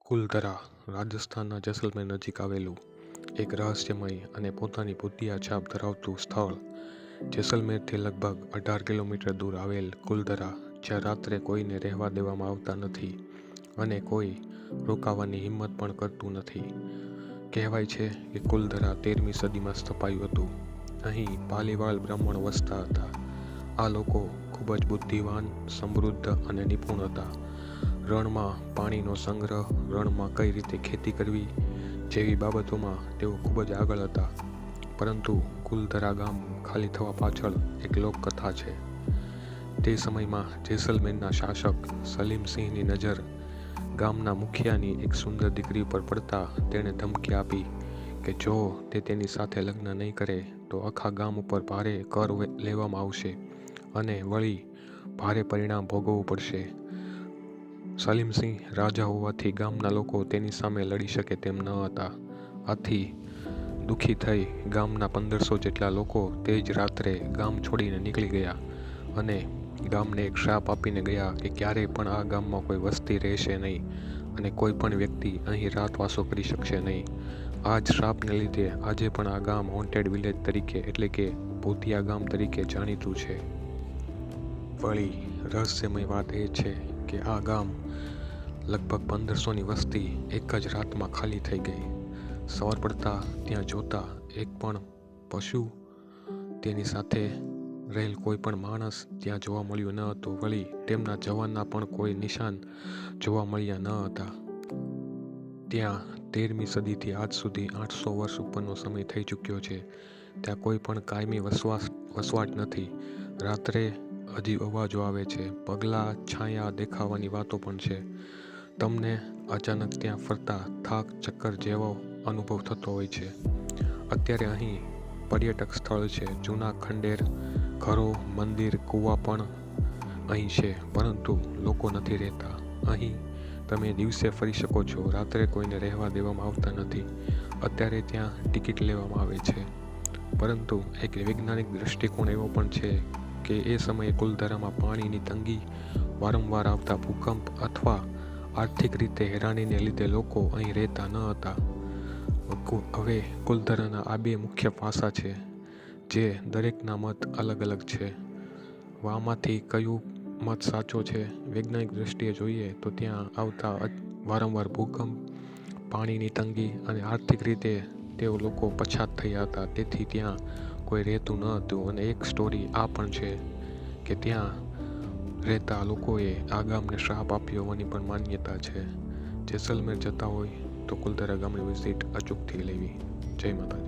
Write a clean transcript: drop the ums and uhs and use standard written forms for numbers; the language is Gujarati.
કુલધરા રાજસ્થાનના જેસલમેર નજીક આવેલું એક રહસ્યમય અને પોતાની ભૂતિયા છાપ ધરાવતું સ્થળ. જેસલમેરથી લગભગ 18 કિલોમીટર દૂર આવેલ કુલધરા, જ્યાં રાત્રે કોઈને રહેવા દેવામાં આવતા નથી અને કોઈ રોકાવાની હિંમત પણ કરતું નથી. કહેવાય છે કે કુલધરા 13મી સદીમાં સ્થપાયું હતું. અહીં પાલીવાળ બ્રાહ્મણ વસતા હતા. આ લોકો ખૂબ જ બુદ્ધિવાન, સમૃદ્ધ અને નિપુણ હતા. રણમાં પાણીનો સંગ્રહ, રણમાં કઈ રીતે ખેતી કરવી જેવી બાબતોમાં તેઓ ખૂબ જ આગળ હતા. પરંતુ કુલધરા ગામ ખાલી થવા પાછળ એક લોકકથા છે. તે સમયમાં જેસલમેરના શાસક સલીમ સિંહની નજર ગામના મુખિયાની એક સુંદર દીકરી પર પડતા તેણે ધમકી આપી કે જો તે તેની સાથે લગ્ન નહીં કરે તો આખા ગામ ઉપર ભારે કર લેવામાં આવશે અને વળી ભારે પરિણામ ભોગવવું પડશે. સલીમસિંહ રાજા હોવાથી ગામના લોકો તેની સામે લડી શકે તેમ ન હતા. આથી દુઃખી થઈ ગામના 1500 જેટલા લોકો તે જ રાત્રે ગામ છોડીને નીકળી ગયા અને ગામને એક શ્રાપ આપીને ગયા કે ક્યારેય પણ આ ગામમાં કોઈ વસ્તી રહેશે નહીં અને કોઈ પણ વ્યક્તિ અહીં રાતવાસો કરી શકશે નહીં. આ જ શ્રાપને લીધે આજે પણ આ ગામ હોન્ટેડ વિલેજ તરીકે એટલે કે ભૂતિયા ગામ તરીકે જાણીતું છે. વળી રહસ્યમય વાત એ છે કે આ ગામ લગભગ 1500ની વસ્તી એક જ રાતમાં ખાલી થઈ ગઈ. સવાર પડતા ત્યાં જોતા એક પણ પશુ, તેની સાથે રહેલ કોઈ પણ માણસ ત્યાં જોવા મળ્યું ન હતું. વળી તેમના જવાનના પણ કોઈ નિશાન જોવા મળ્યા ન હતા. ત્યાં 13મી સદીથી આજ સુધી 800 વર્ષ ઉપરનો સમય થઈ ચૂક્યો છે. ત્યાં કોઈ પણ કાયમી વસવાટ નથી. રાત્રે અજીબ અવાજો આવે છે, પગલાં, છાયા દેખાવાની વાતો પણ છે. તમને અચાનક ત્યાં ફરતા થાક, ચક્કર જેવો અનુભવ થતો હોય છે. અત્યારે અહીં પર્યટક સ્થળ છે. જૂના ખંડેર, ઘરો, મંદિર, કૂવા પણ અહીં છે, પરંતુ લોકો નથી રહેતા. અહીં તમે દિવસે ફરી શકો છો, રાત્રે કોઈને રહેવા દેવામાં આવતા નથી. અત્યારે ત્યાં ટિકિટ લેવામાં આવે છે. પરંતુ એક વૈજ્ઞાનિક દૃષ્ટિકોણ એવો પણ છે કે એ સમયે કુલધરામાં પાણીની તંગી, વારંવાર આવતા ભૂકંપ અથવા આર્થિક રીતે હેરાનીને લીધે લોકો અહીં રહેતા ન હતા. હવે કુલધરાના આ બે મુખ્ય પાસા છે જે દરેકના મત અલગ અલગ છે. આમાંથી કયું મત સાચો છે? વૈજ્ઞાનિક દૃષ્ટિએ જોઈએ તો ત્યાં આવતા વારંવાર ભૂકંપ, પાણીની તંગી અને આર્થિક રીતે તેઓ લોકો પછાત થયા હતા, તેથી ત્યાં કોઈ રહેતું ન હતું. અને એક સ્ટોરી આ પણ છે કે ત્યાં રહેતા લોકોએ આ ગામને શ્રાપ આપ્યો હોવાની પણ માન્યતા છે. જેસલમેર જતા હોય તો કુલધરા ગામની વિઝિટ અચૂકથી લેવી. જય માતાજી.